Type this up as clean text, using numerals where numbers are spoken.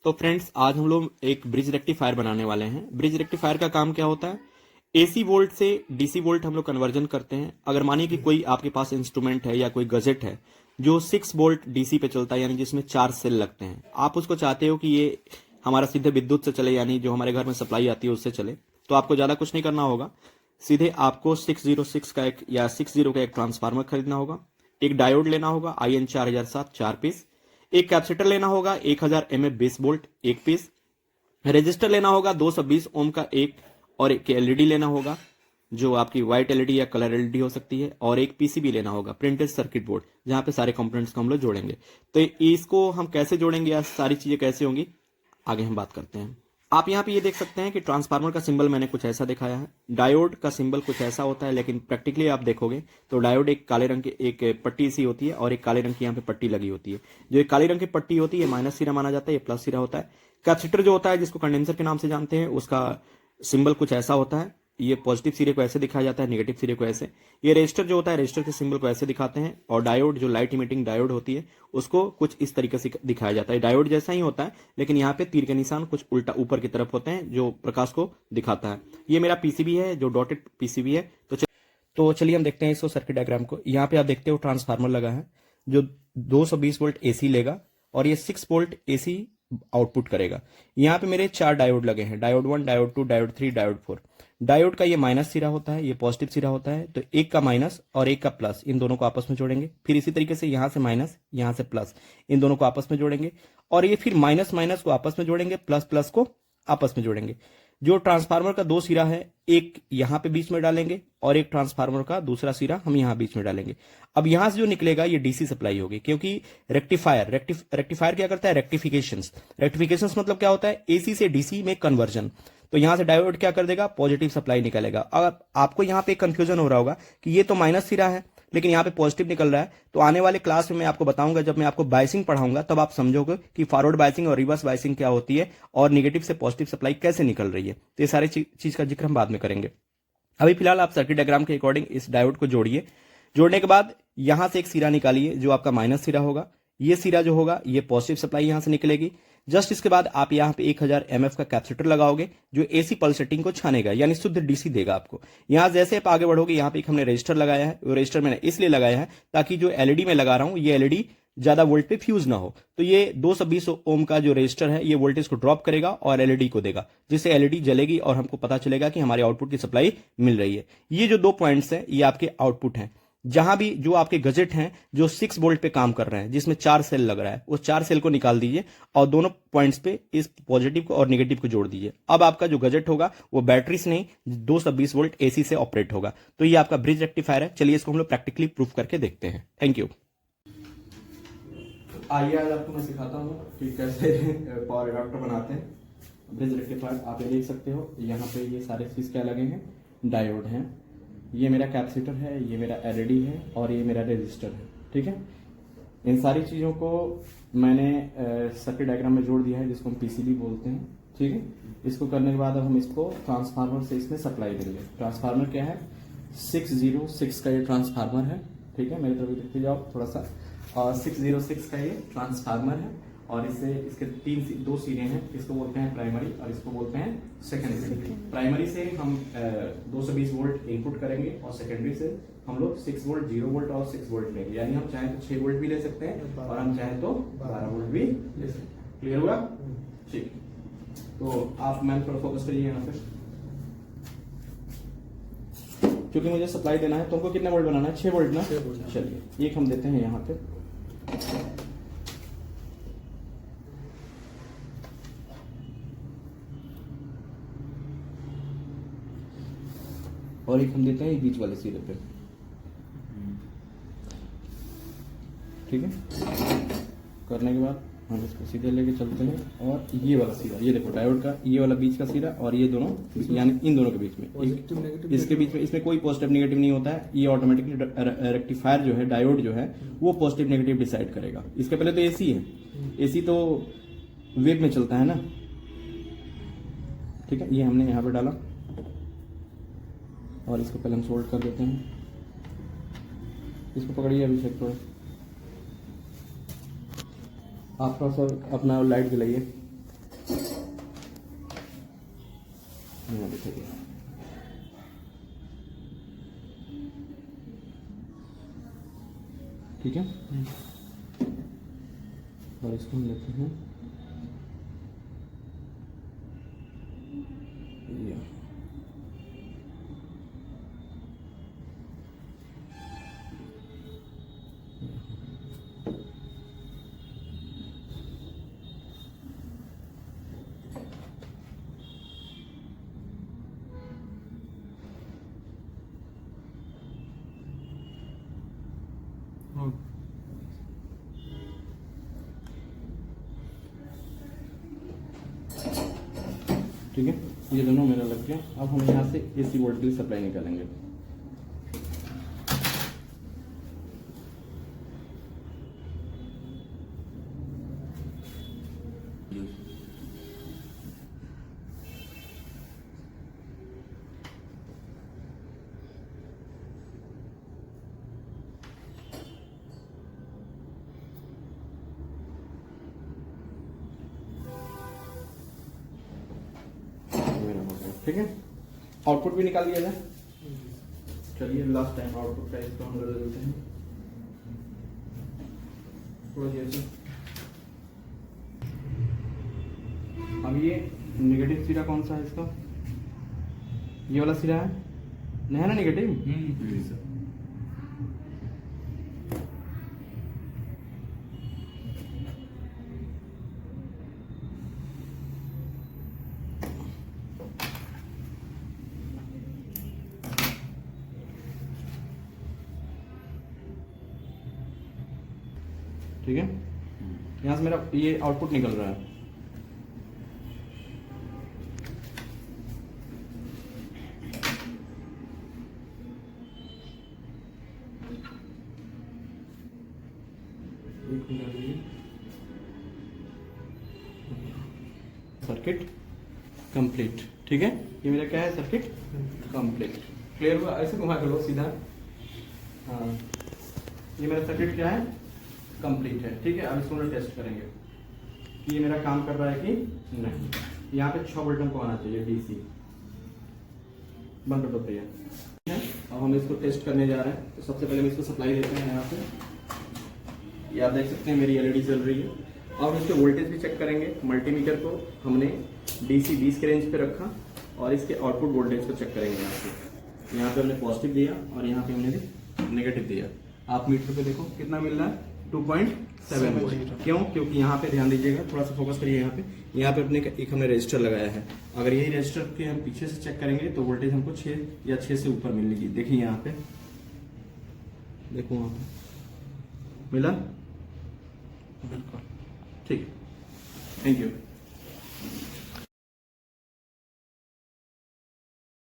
तो फ्रेंड्स आज हम लोग एक ब्रिज रेक्टिफायर बनाने वाले हैं। ब्रिज रेक्टिफायर का काम क्या होता है? एसी वोल्ट से डीसी वोल्ट हम लोग कन्वर्जन करते हैं। अगर मानिए कि कोई आपके पास इंस्ट्रूमेंट है या कोई गजेट है जो 6 वोल्ट डीसी पे चलता है, यानी जिसमें 4 सेल लगते हैं, आप उसको चाहते हो कि ये हमारा सीधे विद्युत से चले, यानी जो हमारे घर में सप्लाई आती है उससे चले, तो आपको ज़्यादा कुछ नहीं करना होगा। सीधे आपको 606 का एक या 60 का एक ट्रांसफार्मर खरीदना होगा, एक डायोड लेना होगा IN 4007 4 पीस, एक कैपेसिटर लेना होगा 1000 mA 20 वोल्ट 1 पीस, रजिस्टर लेना होगा 220 ओम का एक, और एक एलईडी लेना होगा जो आपकी व्हाइट एलईडी या कलर एलईडी हो सकती है, और एक पीसीबी लेना होगा प्रिंटेड सर्किट बोर्ड, जहां पे सारे कंपोनेंट्स को हम लोग जोड़ेंगे। तो इसको हम कैसे जोड़ेंगे या सारी चीजें कैसे होंगी आगे हम बात करते हैं। आप यहाँ पे ये देख सकते हैं कि ट्रांसफार्मर का सिंबल मैंने कुछ ऐसा दिखाया है, डायोड का सिंबल कुछ ऐसा होता है, लेकिन प्रैक्टिकली आप देखोगे तो डायोड एक काले रंग की एक पट्टी सी होती है और एक काले रंग की यहाँ पे पट्टी लगी होती है। जो एक काले रंग की पट्टी होती है माइनस सिरा माना जाता है, ये प्लस सिरा होता है। कैपेसिटर जो होता है, जिसको कंडेंसर के नाम से जानते हैं, उसका सिंबल कुछ ऐसा होता है। ये पॉजिटिव सिरे को ऐसे दिखाया जाता है, नेगेटिव सिरे को ऐसे। ये रजिस्टर जो होता है, रजिस्टर के सिंबल को ऐसे दिखाते हैं, और डायोड जो लाइट इमिटिंग डायोड होती है उसको कुछ इस तरीके से दिखाया जाता है। डायोड जैसा ही होता है, लेकिन यहाँ पे तीर के निशान कुछ उल्टा ऊपर की तरफ होते हैं जो प्रकाश को दिखाता है। ये मेरा पीसीबी है जो डॉटेड पीसीबी है। तो चलिए हम देखते हैं इसको सर्किट डायग्राम को। यहाँ पे आप देखते हो ट्रांसफार्मर लगा है जो 220 वोल्ट एसी लेगा, और ये 6 वोल्ट एसी आउटपुट करेगा। यहाँ पे मेरे 4 डायोड लगे हैं, diode 1, diode 2, diode 3, diode 4। Diode का ये माइनस सिरा होता है, ये पॉजिटिव सिरा होता है, तो एक का माइनस और एक का प्लस, इन दोनों को आपस में जोड़ेंगे। फिर इसी तरीके से यहां से माइनस, यहां से प्लस, इन दोनों को आपस में जोड़ेंगे, और ये फिर माइनस माइनस को आपस में जोड़ेंगे, प्लस प्लस को आपस में जोड़ेंगे। जो ट्रांसफार्मर का 2 सिरा है, एक यहां पे बीच में डालेंगे, और एक ट्रांसफार्मर का दूसरा सिरा हम यहां बीच में डालेंगे। अब यहां से जो निकलेगा ये डीसी सप्लाई होगी, क्योंकि रेक्टिफायर क्या करता है? रेक्टिफिकेशंस मतलब क्या होता है? एसी से डीसी में कन्वर्जन। तो यहां से डायोड क्या कर देगा? पॉजिटिव सप्लाई निकलेगा। अब आपको यहां पे कंफ्यूजन हो रहा होगा कि ये तो माइनस सिरा है लेकिन यहाँ पे पॉजिटिव निकल रहा है। तो आने वाले क्लास में मैं आपको बताऊंगा, जब मैं आपको बायसिंग पढ़ाऊंगा तब आप समझोगे कि फॉरवर्ड बायसिंग और रिवर्स बायसिंग क्या होती है, और निगेटिव से पॉजिटिव सप्लाई कैसे निकल रही है। तो ये सारी चीज का जिक्र हम बाद में करेंगे। अभी फिलहाल आप सर्किट डायग्राम के अकॉर्डिंग इस डायोड को जोड़िए। जोड़ने के बाद यहां से एक सिरा निकालिए जो आपका माइनस सिरा होगा। ये सिरा जो होगा ये पॉजिटिव सप्लाई यहां से निकलेगी। जस्ट इसके बाद आप यहां पे 1000 mF का कैपेसिटर लगाओगे जो एसी पल्सेटिंग को छानेगा, यानी शुद्ध डीसी देगा आपको। यहां जैसे आप आगे बढ़ोगे, यहां पे एक हमने रजिस्टर लगाया है। वो रजिस्टर मैंने इसलिए लगाया है ताकि जो एलईडी में लगा रहा हूं ये एलईडी ज्यादा वोल्ट पे फ्यूज ना हो। तो ये 220 ओम का जो रजिस्टर है ये वोल्टेज को ड्रॉप करेगा और एलईडी को देगा, जिससे एलईडी जलेगी और हमको पता चलेगा कि हमारे आउटपुट की सप्लाई मिल रही है। ये जो 2 पॉइंट्स हैं ये आपके आउटपुट हैं। जहां भी जो आपके गजेट हैं जो 6 वोल्ट पे काम कर रहे हैं, जिसमें 4 सेल लग रहा है, उस 4 सेल को निकाल दीजिए और दोनों पॉइंट्स पे इस पॉजिटिव को और नेगेटिव को जोड़ दीजिए। अब आपका जो गजेट होगा वो बैटरी से नहीं 220 वोल्ट एसी से ऑपरेट होगा। तो ये आपका ब्रिज रेक्टिफायर है। चलिए इसको हम लोग प्रैक्टिकली प्रूफ करके देखते हैं। Thank you. आइए आज आपको मैं सिखाता हूँ कि कैसे पावर एडाप्टर बनाते हैं। ब्रिज रेक्टिफायर आप ये देख सकते हो, यहाँ पे ये सारे चीज क्या लगे हैं? डायोड हैं, ये मेरा कैपेसिटर है, ये मेरा एलईडी है, और ये मेरा रेजिस्टर है। ठीक है, इन सारी चीजों को मैंने सर्किट डायग्राम में जोड़ दिया है, जिसको हम पीसीबी बोलते हैं। ठीक है, इसको करने के बाद अब हम इसको ट्रांसफार्मर से इसमें सप्लाई देंगे। ट्रांसफार्मर क्या है? 606 का ये ट्रांसफार्मर है। ठीक है, मेरी तरफ देखते जाओ थोड़ा सा। और 606 का ये ट्रांसफार्मर है, और इससे इसके 2 सिरे हैं। इसको बोलते हैं प्राइमरी और इसको बोलते हैं सेकेंडरी। प्राइमरी से हम 220 वोल्ट इनपुट करेंगे, और सेकेंडरी से हम लोग 6 वोल्ट, 0 वोल्ट और 6 वोल्ट लेंगे। यानी हम चाहे तो 6 वोल्ट भी ले सकते हैं और हम चाहे तो 12 वोल्ट भी ले सकते हैं। क्लियर हुआ? ठीक, तो आप मैम थोड़ा फोकस करिए यहाँ पे, क्योंकि मुझे सप्लाई देना है। तुमको कितना वोल्ट बनाना है? 6 वोल्ट ना? चलिए एक हम देते हैं यहाँ पे, और एक हम देते हैं बीच वाले सिरे पे। ठीक है, करने के बाद हम इसको सीधे लेके चलते हैं, और ये वाला सिरा, ये देखो डायोड का ये वाला बीच का सिरा, और ये दोनों यानी इन दोनों के बीच में, इसके बीच में, इसमें कोई पॉजिटिव नेगेटिव नहीं होता है। ये ऑटोमेटिकली रेक्टिफायर जो है, डायोड जो है, वो पॉजिटिव नेगेटिव डिसाइड करेगा। इसके पहले तो एसी है, एसी तो वेव में चलता है ना। ठीक है, ये हमने यहाँ पे डाला, और इसको पहले हम सोल्ड कर देते हैं। इसको पकड़िए अभिषेक, थोड़ा आप थोड़ा सा अपना लाइट जलाइए। ठीक है। और इसको हम लेते हैं ये। ठीक है, ये दोनों मेरा लग गया। अब हम यहाँ से एसी वोल्ट की सप्लाई निकालेंगे। ठीक है, आउटपुट भी निकाल दिया जाए। चलिए लास्ट टाइम आउटपुट का इसको हम कर देते हैं थोड़ा जैसे। अब ये नेगेटिव सिरा कौन सा है इसका? ये वाला सिरा है, नहीं है ना नेगेटिव? ठीक है, यहाँ से मेरा ये आउटपुट निकल रहा है। Circuit complete. ठीक है, ये मेरा क्या है? Circuit complete. क्लियर हुआ? ऐसे घुमा कर लो सीधा। हाँ, ये मेरा सर्किट क्या है? कंप्लीट है। ठीक है, अब इसको हम टेस्ट करेंगे कि ये मेरा काम कर रहा है कि नहीं। यहाँ पे 6 वोल्ट हमको आना चाहिए डीसी। बंद कर दो भैया। ठीक है, अब हम इसको टेस्ट करने जा रहे हैं। तो सबसे पहले हम इसको सप्लाई देते हैं यहाँ पे। ये आप देख सकते हैं मेरी एलईडी चल रही है। अब इसके वोल्टेज भी चेक करेंगे। मल्टीमीटर को हमने डीसी 20 के रेंज पे रखा और इसके आउटपुट वोल्टेज को चेक करेंगे। यहाँ पे हमने पॉजिटिव दिया और यहाँ पे हमने नेगेटिव दिया। आप मीटर पे देखो कितना मिल रहा है? 2.7 वोल्ट। क्यों? क्योंकि यहाँ पे ध्यान दीजिएगा, थोड़ा सा फोकस करिए। यहाँ पे अपने एक हमने रजिस्टर लगाया है। अगर यही रजिस्टर के हम पीछे से चेक करेंगे तो वोल्टेज हमको 6 या 6 से ऊपर मिलेगी। देखिए यहाँ पे, देखो वहाँ पे मिला। बिल्कुल ठीक, थैंक यू।